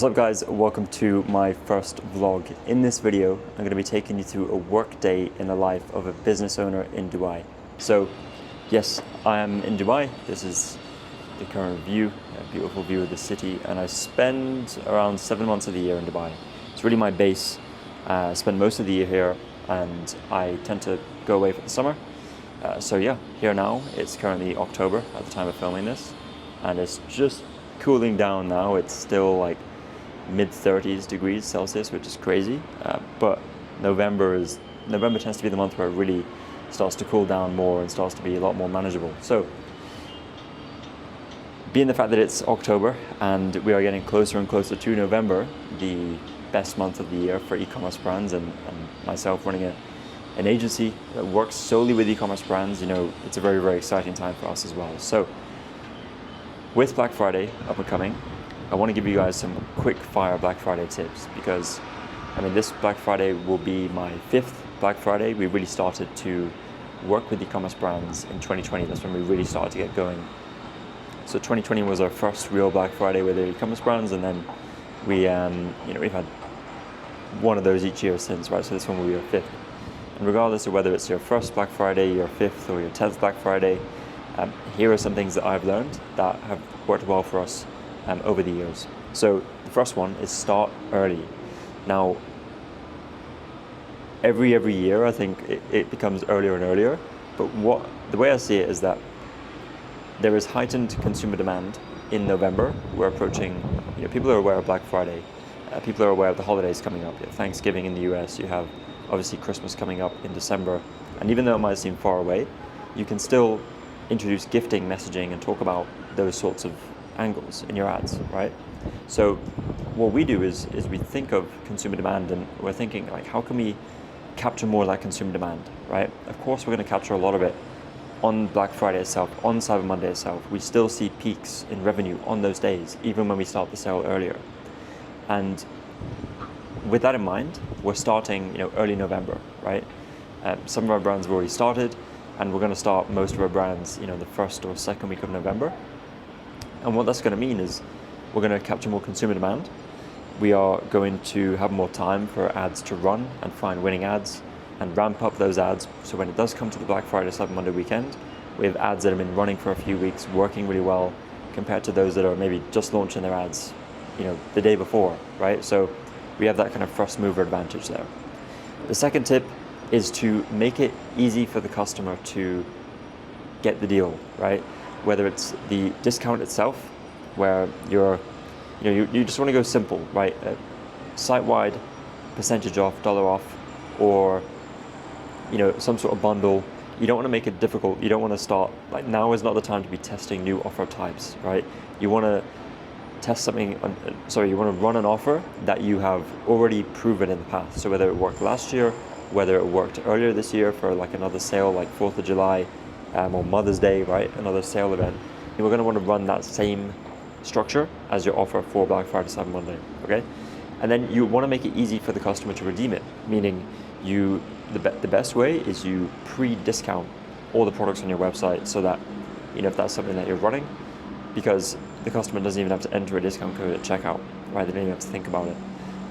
What's up guys, welcome to my first vlog. In this video, I'm going to be taking you through a work day in the life of a business owner in Dubai. So yes, I am in Dubai. This is the current view, a beautiful view of the city, and I spend around 7 months of the year in Dubai. It's really my base. I spend most of the year here and I tend to go away for the summer. So yeah, here now, it's currently October at the time of filming this, and it's just cooling down now. It's still like mid-30s degrees Celsius, which is crazy. But November tends to be the month where it really starts to cool down more and starts to be a lot more manageable. So, being the fact that it's October and we are getting closer and closer to November, the best month of the year for e-commerce brands, and myself running an agency that works solely with e-commerce brands, it's a very, very exciting time for us as well. So, with Black Friday up and coming, I want to give you guys some quick fire Black Friday tips because, this Black Friday will be my 5th Black Friday. We really started to work with e-commerce brands in 2020. That's when we really started to get going. So 2020 was our first real Black Friday with the e-commerce brands, and then we've had one of those each year since, right? So this one will be our 5th. And regardless of whether it's your first Black Friday, your 5th, or your 10th Black Friday, here are some things that I've learned that have worked well for us over the years. So the first one is start early. Now, every year I think it becomes earlier and earlier, but the way I see it is that there is heightened consumer demand in November. We're approaching, people are aware of Black Friday, people are aware of the holidays coming up. You have Thanksgiving in the US, you have obviously Christmas coming up in December, and even though it might seem far away, you can still introduce gifting messaging and talk about those sorts of angles in your ads, right? So what we do is we think of consumer demand, and we're thinking like, how can we capture more of that consumer demand, right? Of course, we're going to capture a lot of it on Black Friday itself, on Cyber Monday itself. We still see peaks in revenue on those days, even when we start the sale earlier. And with that in mind, we're starting, early November, right? Some of our brands have already started, and we're going to start most of our brands, the first or second week of November. And what that's going to mean is we're going to capture more consumer demand. We are going to have more time for ads to run and find winning ads and ramp up those ads. So when it does come to the Black Friday, Cyber Monday weekend, we have ads that have been running for a few weeks, working really well compared to those that are maybe just launching their ads, the day before, right? So we have that kind of first mover advantage there. The second tip is to make it easy for the customer to get the deal, right? Whether it's the discount itself, where you just want to go simple, right? Site-wide percentage off, dollar off, or some sort of bundle. You don't want to make it difficult. You don't want to start, like, now is not the time to be testing new offer types, right? You want to test something, you want to run an offer that you have already proven in the past. So whether it worked last year, whether it worked earlier this year for like another sale, like 4th of July, or Mother's Day, right? Another sale event. We're going to want to run that same structure as your offer for Black Friday, Cyber Monday, okay? And then you want to make it easy for the customer to redeem it, meaning the best way is you pre-discount all the products on your website so that, if that's something that you're running, because the customer doesn't even have to enter a discount code at checkout, right? They don't even have to think about it.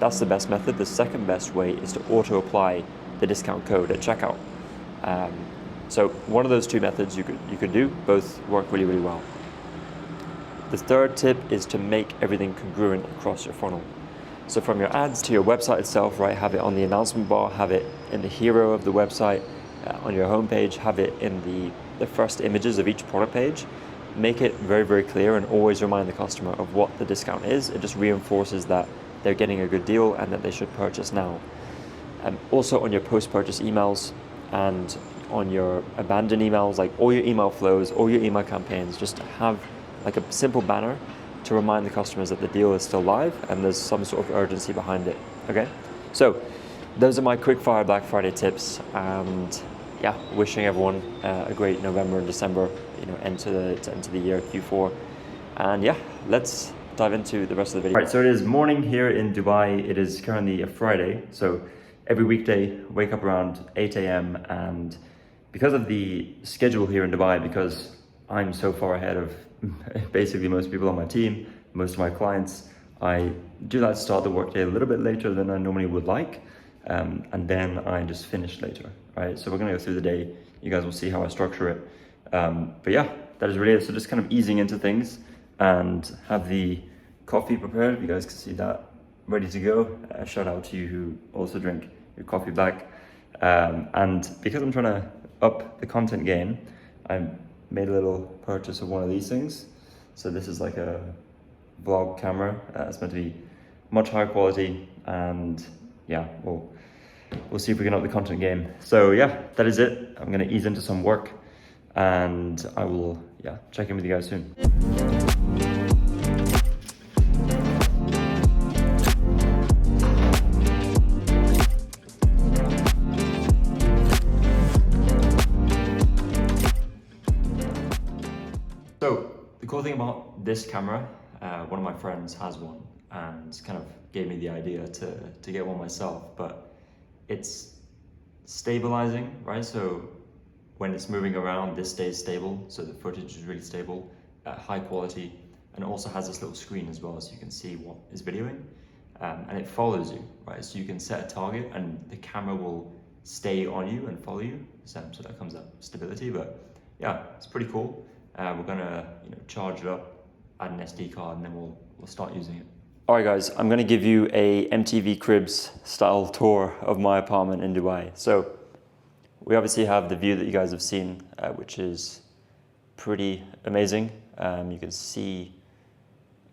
That's the best method. The second best way is to auto-apply the discount code at checkout. So one of those two methods you could do, both work really, really well. The third tip is to make everything congruent across your funnel. So from your ads to your website itself, right, have it on the announcement bar, have it in the hero of the website, on your homepage, have it in the first images of each product page. Make it very, very clear and always remind the customer of what the discount is. It just reinforces that they're getting a good deal and that they should purchase now. Also on your post-purchase emails and on your abandoned emails, like all your email flows, all your email campaigns, just have like a simple banner to remind the customers that the deal is still live and there's some sort of urgency behind it, okay? So those are my quick fire Black Friday tips, and yeah, wishing everyone a great November and December, end to the year, Q4. And yeah, let's dive into the rest of the video. All right, so it is morning here in Dubai. It is currently a Friday, so every weekday, wake up around 8 a.m. and because of the schedule here in Dubai, because I'm so far ahead of basically most people on my team, most of my clients, I do like to start the workday a little bit later than I normally would like, and then I just finish later, right? So we're gonna go through the day. You guys will see how I structure it. But yeah, that is really it. So just kind of easing into things and have the coffee prepared. You guys can see that ready to go. Shout out to you who also drink your coffee black. And because I'm trying to up the content game, I made a little purchase of one of these things. So this is like a vlog camera. It's meant to be much higher quality, and yeah, we'll see if we can up the content game. So yeah, that is it. I'm gonna ease into some work, and I will check in with you guys soon. So the cool thing about this camera, one of my friends has one and kind of gave me the idea to get one myself, but it's stabilizing, right? So when it's moving around, this stays stable, so the footage is really stable, high quality, and also has this little screen as well, so you can see what is videoing, and it follows you, right? So you can set a target and the camera will stay on you and follow you, so that comes up stability. But yeah, it's pretty cool. We're gonna charge it up, add an SD card, and then we'll start using it. All right, guys, I'm gonna give you a MTV Cribs style tour of my apartment in Dubai. So we obviously have the view that you guys have seen, which is pretty amazing. You can see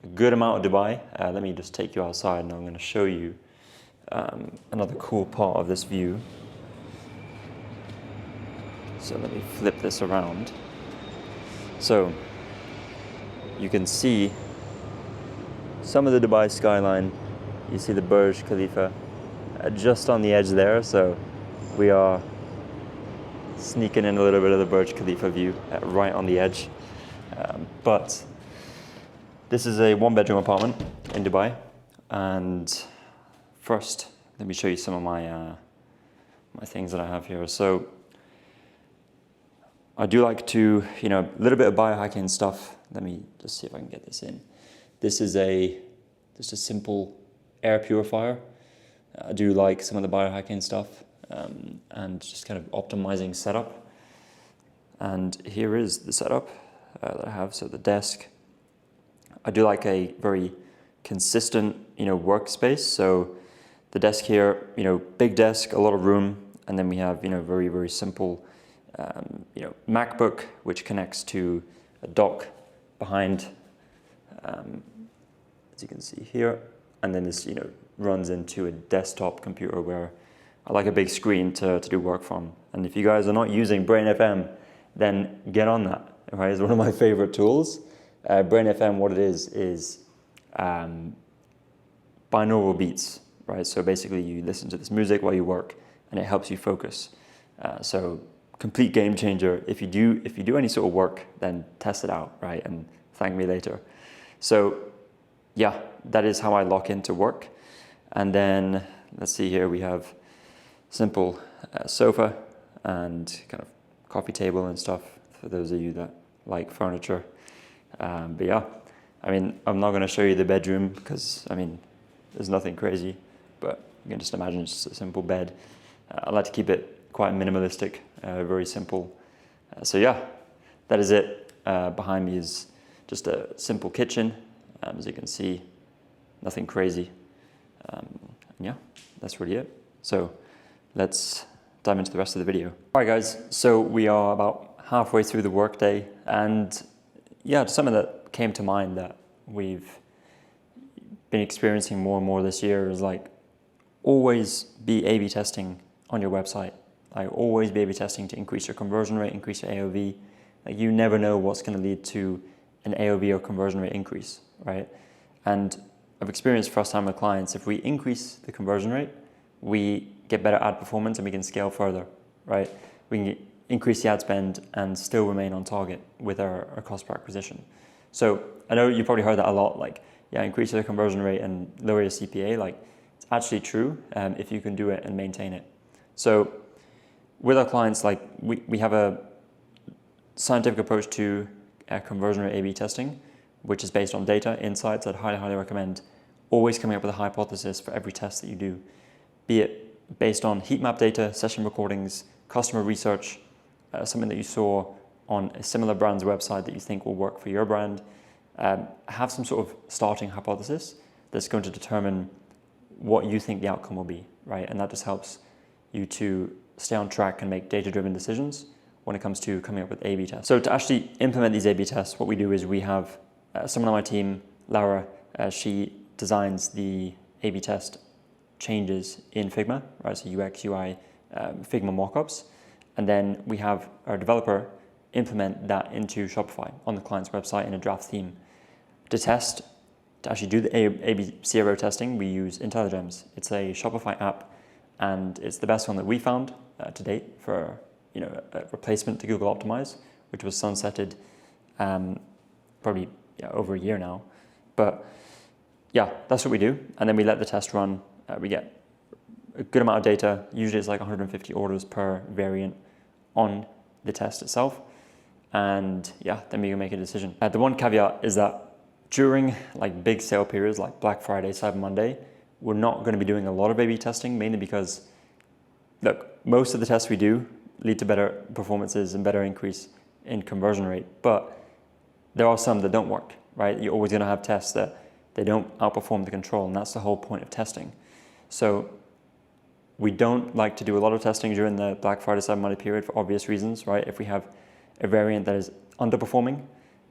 a good amount of Dubai. Let me just take you outside and I'm gonna show you another cool part of this view. So let me flip this around. So you can see some of the Dubai skyline. You see the Burj Khalifa just on the edge there. So we are sneaking in a little bit of the Burj Khalifa view right on the edge. But this is a one-bedroom apartment in Dubai. And first, let me show you some of my things that I have here. So I do like to, a little bit of biohacking stuff. Let me just see if I can get this in. This is just a simple air purifier. I do like some of the biohacking stuff and just kind of optimizing setup. And here is the setup that I have. So the desk. I do like a very consistent, workspace. So the desk here, big desk, a lot of room, and then we have, very, very simple, MacBook, which connects to a dock behind, as you can see here, and then this, runs into a desktop computer where I like a big screen to do work from. And if you guys are not using Brain FM, then get on that. Right, it's one of my favorite tools. Brain FM, what it is binaural beats, right? So basically, you listen to this music while you work, and it helps you focus. So complete game changer. If you do any sort of work, then test it out, right? And thank me later. So yeah, that is how I lock into work. And then let's see here, we have simple sofa and kind of coffee table and stuff for those of you that like furniture. But yeah, I'm not going to show you the bedroom because there's nothing crazy, but you can just imagine it's just a simple bed. I like to keep it quite minimalistic, very simple. So yeah, that is it. Behind me is just a simple kitchen. As you can see, nothing crazy. Yeah, that's really it. So let's dive into the rest of the video. All right, guys, so we are about halfway through the workday, and yeah, something that came to mind that we've been experiencing more and more this year is like always be A/B testing on your website. Like always be A/B testing to increase your conversion rate, increase your AOV. Like you never know what's going to lead to an AOV or conversion rate increase, right? And I've experienced firsthand with clients, if we increase the conversion rate, we get better ad performance and we can scale further, right? We can increase the ad spend and still remain on target with our cost per acquisition. So I know you probably heard that a lot, like, yeah, increase your conversion rate and lower your CPA. Like, it's actually true if you can do it and maintain it. So with our clients, like we have a scientific approach to conversion rate A/B testing, which is based on data insights. I'd highly, highly recommend always coming up with a hypothesis for every test that you do, be it based on heat map data, session recordings, customer research, something that you saw on a similar brand's website that you think will work for your brand. Have some sort of starting hypothesis that's going to determine what you think the outcome will be, right? And that just helps you to stay on track and make data-driven decisions when it comes to coming up with A/B tests. So to actually implement these A/B tests, what we do is we have someone on my team, Laura, she designs the A/B test changes in Figma, right? So UX, UI, Figma mockups. And then we have our developer implement that into Shopify on the client's website in a draft theme. To actually do the A/B CRO testing, we use IntelliGems. It's a Shopify app, and it's the best one that we found to date for a replacement to Google Optimize, which was sunsetted probably over a year now. But yeah, that's what we do. And then we let the test run. We get a good amount of data. Usually it's like 150 orders per variant on the test itself. And yeah, then we can make a decision. The one caveat is that during like big sale periods like Black Friday, Cyber Monday, we're not going to be doing a lot of A/B testing, mainly because, look, most of the tests we do lead to better performances and better increase in conversion rate. But there are some that don't work, right? You're always going to have tests that they don't outperform the control, and that's the whole point of testing. So we don't like to do a lot of testing during the Black Friday, Cyber Monday period for obvious reasons, right? If we have a variant that is underperforming,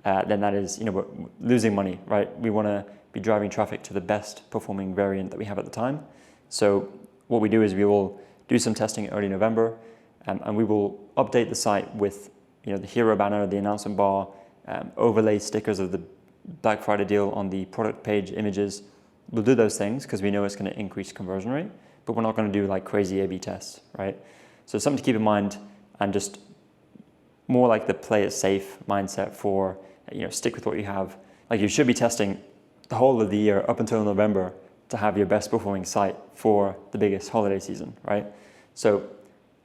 then that is, we're losing money, right? We want to be driving traffic to the best performing variant that we have at the time. So what we do is we will do some testing early November, and we will update the site with, the hero banner, the announcement bar, overlay stickers of the Black Friday deal on the product page images. We'll do those things because we know it's going to increase conversion rate, but we're not going to do like crazy A/B tests, right? So something to keep in mind, and just more like the play it safe mindset for, stick with what you have. Like you should be testing the whole of the year up until November to have your best performing site for the biggest holiday season, right? So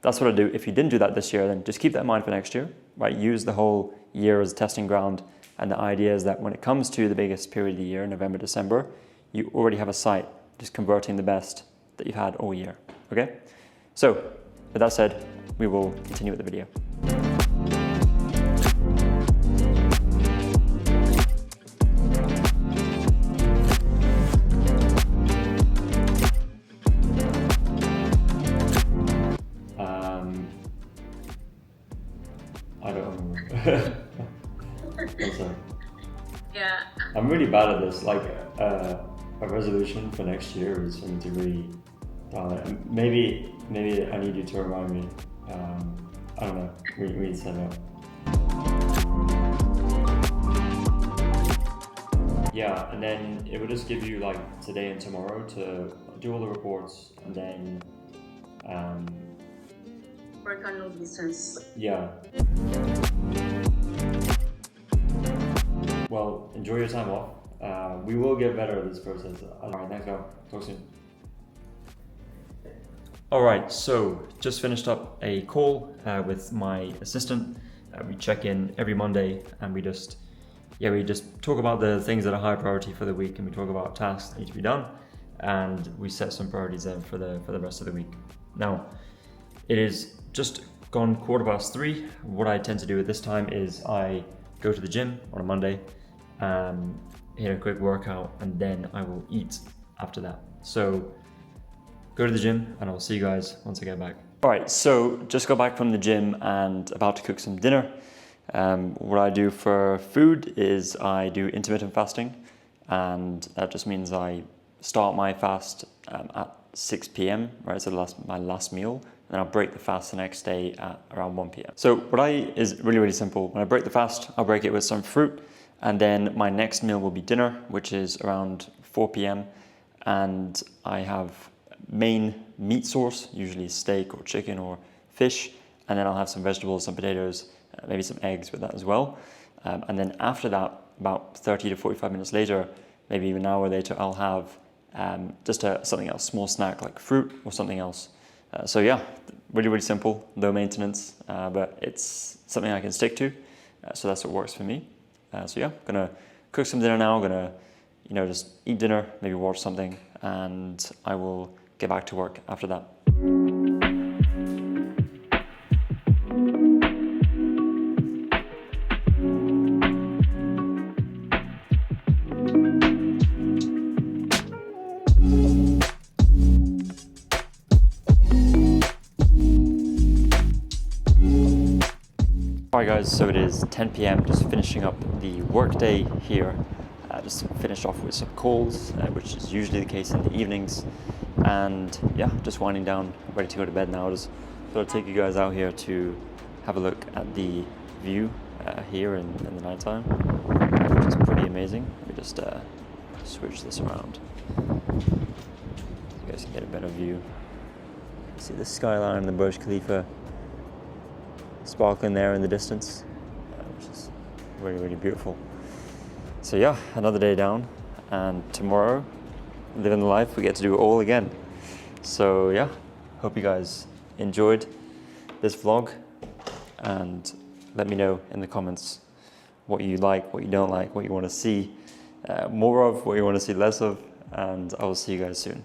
that's what I do. If you didn't do that this year, then just keep that in mind for next year, right? Use the whole year as a testing ground. And the idea is that when it comes to the biggest period of the year, November, December, you already have a site just converting the best that you've had all year, okay? So with that said, we will continue with the video. I don't remember. I'm sorry. Yeah. I'm really bad at this. Like a resolution for next year is for me to really maybe I need you to remind me. I don't know. We need to set it up. Yeah, and then it will just give you like today and tomorrow to do all the reports, and then work on long distance. Yeah. Well, enjoy your time off. We will get better at this process. All right, thanks, Al. Talk soon. All right, so just finished up a call with my assistant. We check in every Monday, and we just talk about the things that are high priority for the week, and we talk about tasks that need to be done, and we set some priorities then for the rest of the week. Now, it is just gone 3:15. What I tend to do at this time is I go to the gym on a Monday, hit a quick workout, and then I will eat after that. So go to the gym, and I'll see you guys once I get back. All right, so just got back from the gym and about to cook some dinner. What I do for food is I do intermittent fasting, and that just means I start my fast at 6 p.m, right, so my last meal, and I'll break the fast the next day at around 1 p.m. So what is really, really simple. When I break the fast, I'll break it with some fruit, and then my next meal will be dinner, which is around 4 p.m, and I have main meat source, usually steak or chicken or fish, and then I'll have some vegetables, some potatoes, maybe some eggs with that as well. And then after that, about 30 to 45 minutes later, maybe even an hour later, I'll have just something else, small snack like fruit or something else. So yeah, really, really simple, low maintenance, but it's something I can stick to. So that's what works for me. So yeah, gonna cook some dinner now. Gonna just eat dinner, maybe watch something, and I will get back to work after that. Alright guys, so it is 10 p.m, just finishing up the workday here. Just finished off with some calls, which is usually the case in the evenings. And yeah, just winding down, ready to go to bed now. Just thought I'd take you guys out here to have a look at the view here in the nighttime, which is pretty amazing. Let me just switch this around so you guys can get a better view. See the skyline and the Burj Khalifa sparkling there in the distance, which is really, really beautiful. So yeah, another day down, and tomorrow, living the life, we get to do it all again. So yeah, hope you guys enjoyed this vlog, and let me know in the comments what you like, what you don't like, what you want to see more of, what you want to see less of, and I will see you guys soon.